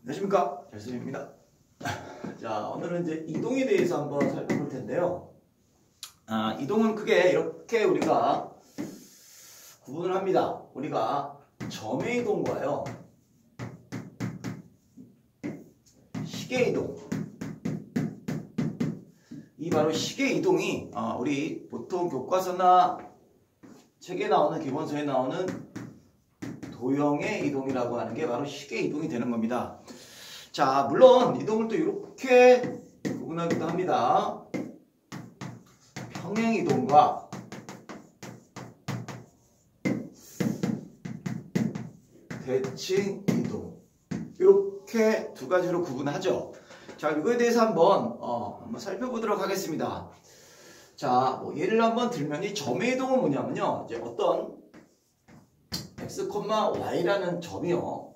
안녕하십니까, 잘수입니다. 자, 오늘은 이제 이동에 대해서 한번 살펴볼 텐데요. 이동은 크게 이렇게 우리가 구분을 합니다. 우리가 점의 이동과요, 시계 이동. 이 바로 시계 이동이 우리 보통 교과서나 책에 나오는 기본서에 나오는 도형의 이동이라고 하는 게 바로 시계 이동이 되는 겁니다. 자, 물론 이동을 또 이렇게 구분하기도 합니다. 평행 이동과 대칭 이동, 이렇게 두 가지로 구분하죠. 자, 이거에 대해서 한번 살펴보도록 하겠습니다. 자, 예를 한번 들면 이 점의 이동은 뭐냐면요, 이제 어떤 x, y라는 점이요,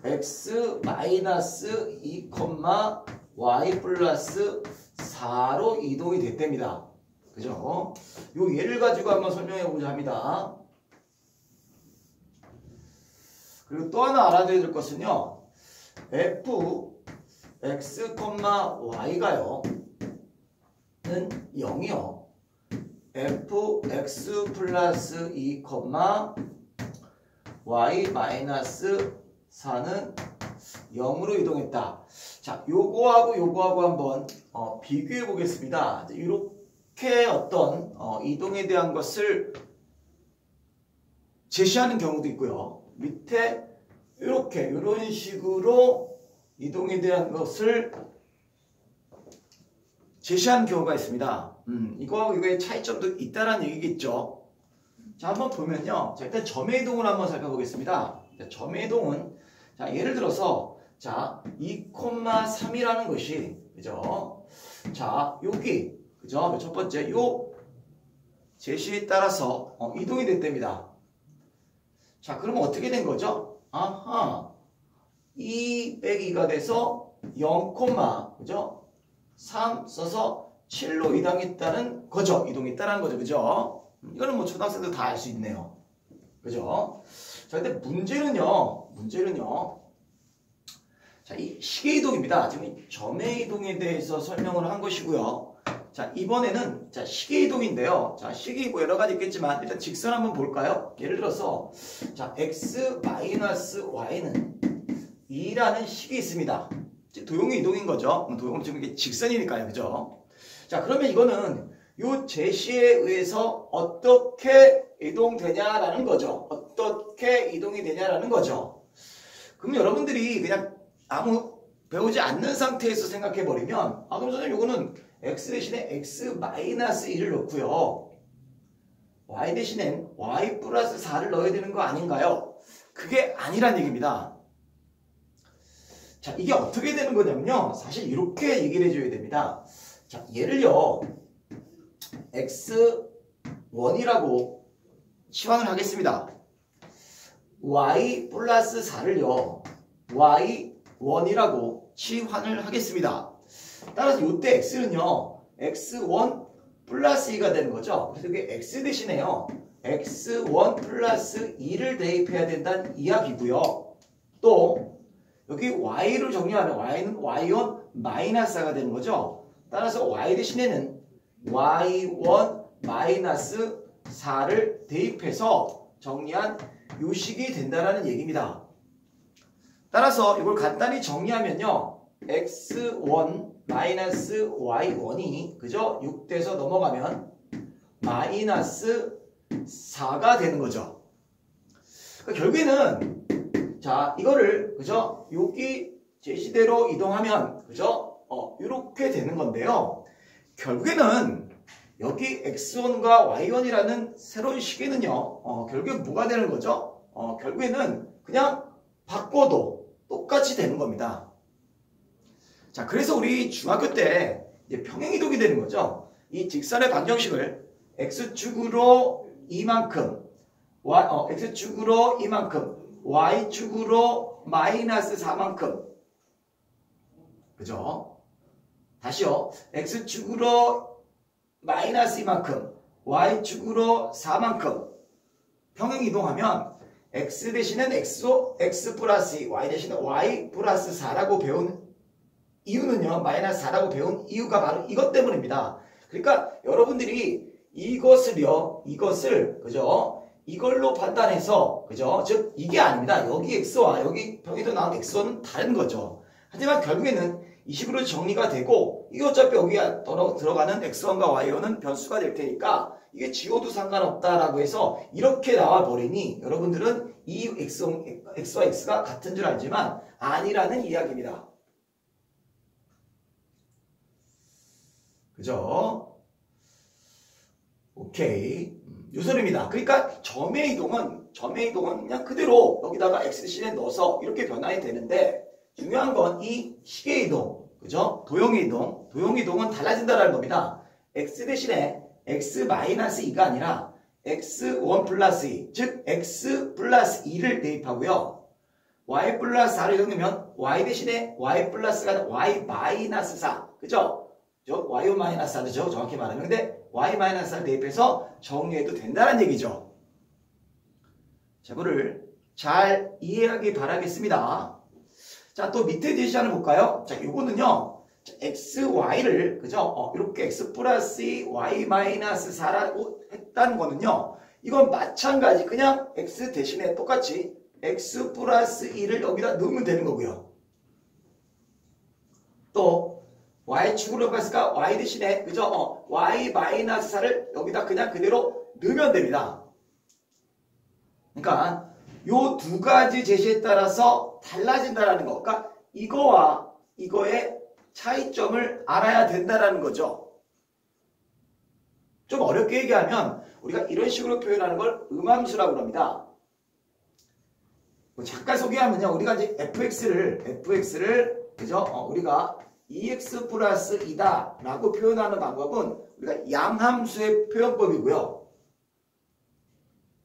x 마이너스 2, y 플러스 4로 이동이 됐답니다. 그죠? 요 예를 가지고 한번 설명해 보자 합니다. 그리고 또 하나 알아둬야 될 것은요, f x, y가요 는 0이요. fx 플러스 2, y 마이너스 4는 0으로 이동했다. 자, 요거하고 한번 비교해 보겠습니다. 이렇게 어떤 이동에 대한 것을 제시하는 경우도 있고요. 밑에 이런 식으로 이동에 대한 것을 제시하는 경우가 있습니다. 이거하고 이거의 차이점도 있다라는 얘기겠죠. 자, 한번 보면요. 자, 일단 점의 이동을 한번 살펴보겠습니다. 자, 점의 이동은, 자, 예를 들어서, 자, 2, 3이라는 것이, 그죠? 자, 여기, 그죠? 첫 번째, 요 제시에 따라서 이동이 됐답니다. 자, 그러면 어떻게 된 거죠? 아하, 2 빼기 2가 돼서 0, 그죠? 3 써서 7로 이동했다는 거죠. 이동했다는 거죠. 그죠? 이거는 뭐 초등학생도 다 알 수 있네요. 그죠? 자, 근데 문제는요. 자, 이 시계 이동입니다. 지금 이 점의 이동에 대해서 설명을 한 것이고요. 자, 이번에는 자, 시계 이동인데요. 자, 시계 뭐 여러 가지 있겠지만 일단 직선 한번 볼까요? 예를 들어서 자, x 마이너스 y는 2라는 식이 있습니다. 도형의 이동인 거죠. 도형은 지금 이게 직선이니까요. 그죠? 자, 그러면 이거는 요 제시에 의해서 어떻게 이동되냐라는 거죠. 어떻게 이동이 되냐라는 거죠. 그럼 여러분들이 그냥 아무 배우지 않는 상태에서 생각해 버리면, 그럼 선생님 이거는 x 대신에 x 마이너스 1을 넣고요, y 대신엔 y 플러스 4를 넣어야 되는 거 아닌가요? 그게 아니란 얘기입니다. 자, 이게 어떻게 되는 거냐면요, 사실 이렇게 얘기를 해줘야 됩니다. 자, 얘를요, x1이라고 치환을 하겠습니다. y 플러스 4를요, y1이라고 치환을 하겠습니다. 따라서 이때 x는요, x1 플러스 2가 되는 거죠. 그래서 이게 x 대신에요, x1 플러스 2를 대입해야 된다는 이야기고요. 또 여기 y를 정리하면 y는 y1 마이너스 4가 되는 거죠. 따라서 y 대신에는 y1 마이너스 4를 대입해서 정리한 요 식이 된다는 얘기입니다. 따라서 이걸 간단히 정리하면요, x1 마이너스 y1이 그죠? 6대에서 넘어가면 마이너스 4가 되는 거죠. 그러니까 결국에는 자, 이거를 그죠? 여기 제시대로 이동하면 그죠? 이렇게 되는 건데요. 결국에는 여기 x1과 y1이라는 새로운 식에는요, 결국에 뭐가 되는 거죠? 결국에는 그냥 바꿔도 똑같이 되는 겁니다. 자, 그래서 우리 중학교 때 이제 평행이동이 되는 거죠. 이 직선의 방정식을 x축으로 이만큼, x축으로 이만큼, y축으로 마이너스 4만큼, 그죠? 다시요, x축으로 마이너스 이만큼, y축으로 4만큼 평행 이동하면 x 대신엔 x 플러스 2, y 대신에 y 플러스 4라고 배운 이유는요. 마이너스 4라고 배운 이유가 바로 이것 때문입니다. 그러니까 여러분들이 이것을 그죠? 이걸로 판단해서 그죠? 즉 이게 아닙니다. 여기 x와 여기 평에도 나온 x는 다른 거죠. 하지만 결국에는 이 식으로 정리가 되고 이게 어차피 여기에 들어가는 x1과 y1은 변수가 될 테니까 이게 지워도 상관없다라고 해서 이렇게 나와 버리니 여러분들은 이 x와 x가 같은 줄 알지만 아니라는 이야기입니다. 그죠? 오케이. 요소입니다. 그러니까 점의 이동은 그냥 그대로 여기다가 x 대신에 넣어서 이렇게 변환이 되는데 중요한 건 이 식의 이동, 그죠? 도형의 이동은 달라진다는 겁니다. x 대신에 x-2가 아니라 x1 플러스 2, 즉 x 플러스 2를 대입하고요. y 플러스 4를 적으면 y 대신에 y 플러스가 y 마이너스 4, 그죠? y 마이너스 4죠. 정확히 말하면. 근데 y 마이너스 4를 대입해서 정리해도 된다는 얘기죠. 자, 이거를 잘 이해하기 바라겠습니다. 자, 또 밑에 제시하는 볼까요? 자, 요거는요. x, y를 그죠? 이렇게 x 플러스 2, y 마이너스 4라고 했다는 거는요. 이건 마찬가지 그냥 x 대신에 똑같이 x 플러스 2를 여기다 넣으면 되는 거고요. 또 y축으로 갔으니까 y 대신에 그죠? y 마이너스 4를 여기다 그냥 그대로 넣으면 됩니다. 그러니까 요 두 가지 제시에 따라서 달라진다라는 거. 그러니까 이거와 이거의 차이점을 알아야 된다라는 거죠. 좀 어렵게 얘기하면 우리가 이런 식으로 표현하는 걸 음함수라고 합니다. 잠깐 소개하면요. 우리가 이제 fx를 그죠? 우리가 2x 플러스 2다 라고 표현하는 방법은 우리가 양함수의 표현법이고요.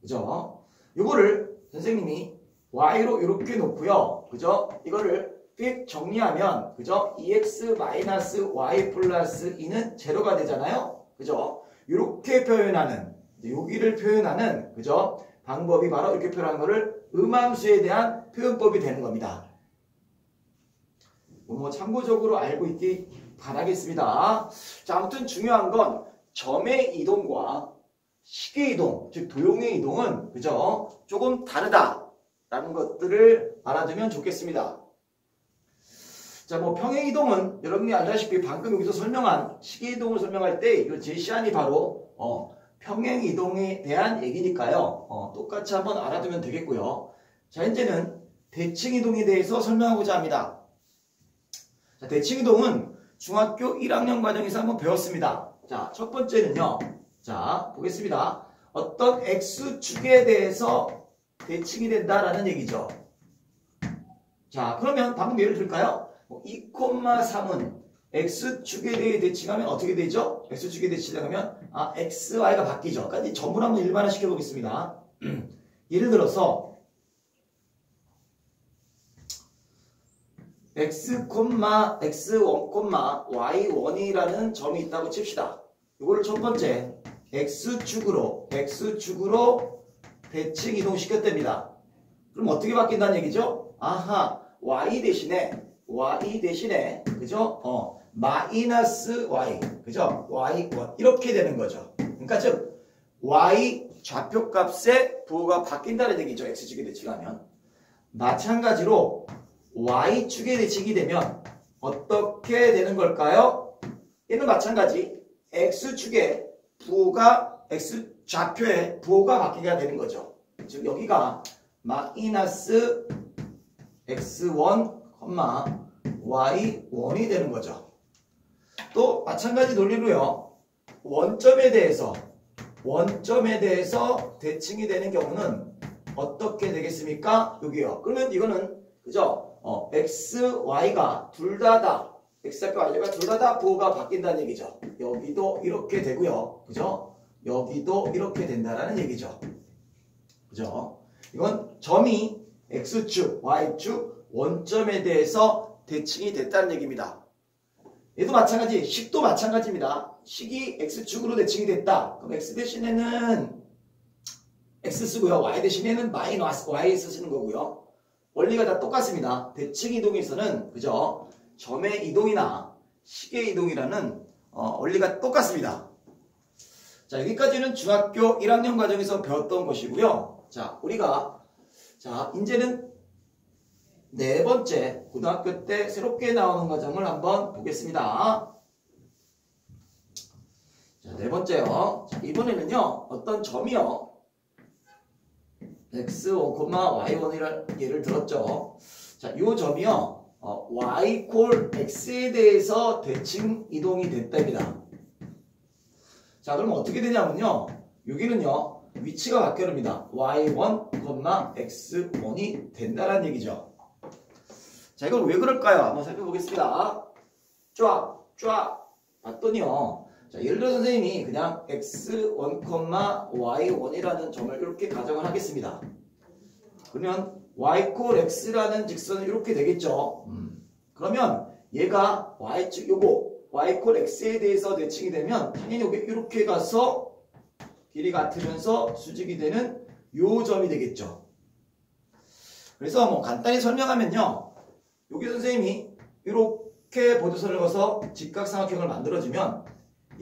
그죠? 요거를 선생님이 y로 이렇게 놓고요. 그죠? 이거를 휙 정리하면 그죠? 2x 마이너스 y 플러스 2는 제로가 되잖아요. 그죠? 이렇게 표현하는 여기를 표현하는 그죠? 방법이 바로 이렇게 표현하는 거를 음함수에 대한 표현법이 되는 겁니다. 뭐 참고적으로 알고 있기 바라겠습니다. 자, 아무튼 중요한 건 점의 이동과 식의 이동, 즉 도형의 이동은 그죠? 조금 다르다라는 것들을 알아두면 좋겠습니다. 자, 뭐 평행 이동은 여러분이 알다시피 방금 여기서 설명한 식의 이동을 설명할 때 이 제시안이 바로 평행 이동에 대한 얘기니까요. 똑같이 한번 알아두면 되겠고요. 자, 현재는 대칭 이동에 대해서 설명하고자 합니다. 자, 대칭 이동은 중학교 1학년 과정에서 한번 배웠습니다. 자, 첫 번째는요. 자, 보겠습니다. 어떤 x축에 대해서 대칭이 된다라는 얘기죠. 자, 그러면 방금 예를 들까요? 2,3은 x축에 대해 대칭하면 어떻게 되죠? x축에 대칭하면 x, y가 바뀌죠. 그러니까 이 전부를 한번 일반화 시켜보겠습니다. 예를 들어서 x, x1, y1이라는 점이 있다고 칩시다. 이거를 첫 번째 x축으로 대칭 이동시켰답니다. 그럼 어떻게 바뀐다는 얘기죠? 아하, y 대신에 그죠? 마이너스 y 그죠? y1 이렇게 되는 거죠. 그러니까 즉 y 좌표값의 부호가 바뀐다는 얘기죠. x축에 대칭하면. 마찬가지로 y축에 대칭이 되면 어떻게 되는 걸까요? 얘는 마찬가지 x축의 부호가 x좌표의 부호가 바뀌게 되는 거죠. 즉 여기가 마이너스 x1, y1이 되는 거죠. 또 마찬가지 논리로요. 원점에 대해서 대칭이 되는 경우는 어떻게 되겠습니까? 여기요. 그러면 이거는 그죠? x, y가 둘 다다 x좌표 y가 둘 다 부호가 바뀐다는 얘기죠. 여기도 이렇게 되고요. 그죠? 여기도 이렇게 된다라는 얘기죠. 그죠? 이건 점이 x축, y축, 원점에 대해서 대칭이 됐다는 얘기입니다. 얘도 마찬가지, 식도 마찬가지입니다. 식이 x축으로 대칭이 됐다. 그럼 x 대신에는 x 쓰고요. y 대신에는 마이너스 y 쓰시는 거고요. 원리가 다 똑같습니다. 대칭 이동에서는 그죠? 점의 이동이나 식의 이동이라는 원리가 똑같습니다. 자, 여기까지는 중학교 1학년 과정에서 배웠던 것이고요. 자, 우리가 이제는 네 번째 고등학교 때 새롭게 나오는 과정을 한번 보겠습니다. 자, 네 번째요. 자, 이번에는요. 어떤 점이요. x1, y1이라는 예를 들었죠. 자, 이 점이요. y 콜 x에 대해서 대칭 이동이 됐답니다. 자, 그럼 어떻게 되냐면요. 여기는요. 위치가 바뀌어릅니다. y1, x1이 된다는 얘기죠. 자, 이걸 왜 그럴까요? 한번 살펴보겠습니다. 쫙 봤더니요. 자, 예를 들어 선생님이 그냥 x1, y1이라는 점을 이렇게 가정을 하겠습니다. 그러면 y 콜 x라는 직선은 이렇게 되겠죠. 그러면 얘가 y축 요거 y 콜 x에 대해서 대칭이 되면 당연히 여기 이렇게 가서 길이 같으면서 수직이 되는 요 점이 되겠죠. 그래서 뭐 간단히 설명하면요. 여기 선생님이 이렇게 보도선을 그어서 직각삼각형을 만들어주면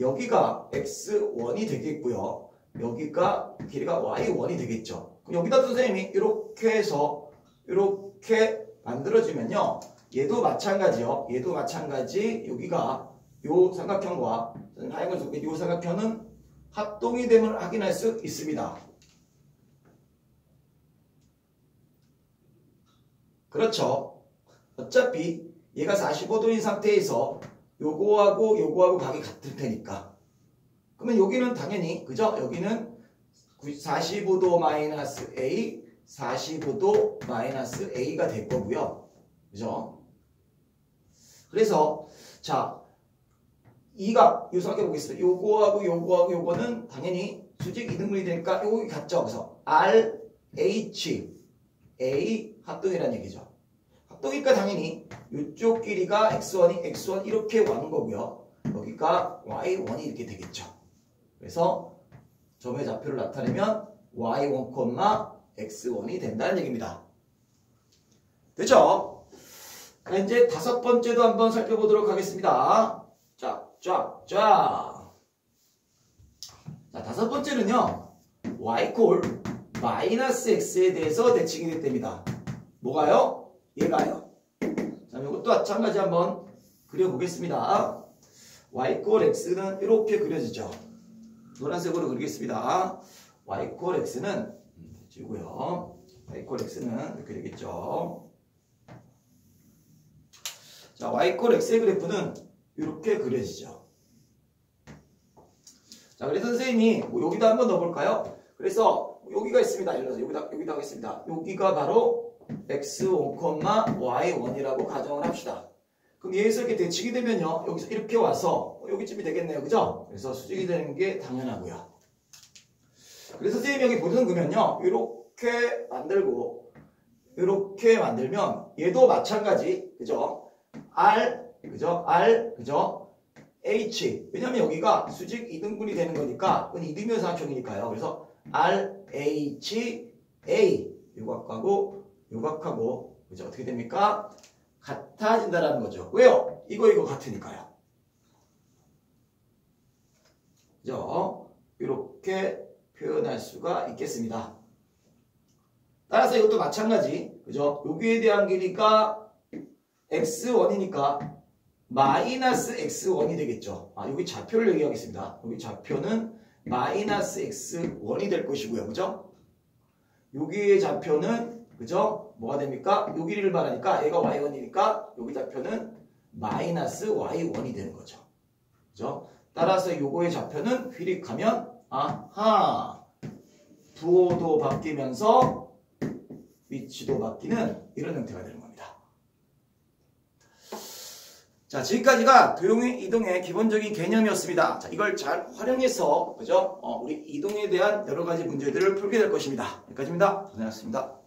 여기가 x1이 되겠고요. 여기가 길이가 y1이 되겠죠. 그럼 여기다 선생님이 이렇게 해서 이렇게 만들어주면요. 얘도 마찬가지요. 얘도 마찬가지 여기가 요 삼각형과 하얀 속에 요 삼각형은 합동이 됨을 확인할 수 있습니다. 그렇죠. 어차피 얘가 45도인 상태에서 요거하고 각이 같을 테니까. 그러면 여기는 당연히 그죠? 여기는 45도 마이너스 A, 45도 마이너스 A가 될 거고요. 그죠? 그래서 자, 이 각, 요 삼각형 보겠습니다. 요거하고 요거는 당연히 수직 이등분이 되니까 요거 같죠? 그래서 R, H, A 합동이라는 얘기죠. 합동이니까 당연히 이쪽 길이가 x1 이렇게 와는 거고요. 여기가 y1이 이렇게 되겠죠. 그래서 점의 좌표를 나타내면 y1, x1이 된다는 얘기입니다. 됐죠? 자, 이제 다섯 번째도 한번 살펴보도록 하겠습니다. 쫙. 자, 다섯 번째는요. y 콜 마이너스 x에 대해서 대칭이 됐답니다. 뭐가요? 얘가요. 자, 이것도 마찬가지 한번 그려보겠습니다. y 콜 x는 이렇게 그려지죠. 노란색으로 그리겠습니다. y 콜 x는 지고요. y 콜 x는 이렇게 되겠죠. 자, y 콜 x의 그래프는 이렇게 그려지죠. 자, 그래서 선생님이 여기다 한번 넣어볼까요? 그래서 여기가 있습니다. 예를 들어서 여기다 하겠습니다. 여기가 바로 x1, y1이라고 가정을 합시다. 그럼 얘에서 이렇게 대칭이 되면요. 여기서 이렇게 와서 여기쯤이 되겠네요. 그죠? 그래서 수직이 되는 게 당연하고요. 그래서 선생님이 여기 보시는 거면요. 이렇게 만들고 이렇게 만들면 얘도 마찬가지. 그죠? R, 그죠? H. 왜냐면 여기가 수직 이등분이 되는 거니까 그건 이등변 삼각형이니까요. 그래서 R, H, A. 요각하고 요각하고 그죠? 어떻게 됩니까? 같아진다라는 거죠. 왜요? 이거 같으니까요. 그죠? 이렇게 표현할 수가 있겠습니다. 따라서 이것도 마찬가지. 그죠? 여기에 대한 길이가 x1이니까 마이너스 x1이 되겠죠. 여기 좌표를 얘기하겠습니다. 여기 좌표는 마이너스 x1이 될 것이고요. 그죠? 여기의 좌표는 그죠? 뭐가 됩니까? 요 길이를 말하니까 얘가 y1이니까 여기 좌표는 마이너스 y1이 되는 거죠. 그죠? 따라서 요거의 좌표는 휘릭하면 아하 부호도 바뀌면서 위치도 바뀌는 이런 형태가 되는 겁니다. 자, 지금까지가 도형의 이동의 기본적인 개념이었습니다. 자, 이걸 잘 활용해서 그죠? 우리 이동에 대한 여러 가지 문제들을 풀게 될 것입니다. 여기까지입니다. 고생하셨습니다.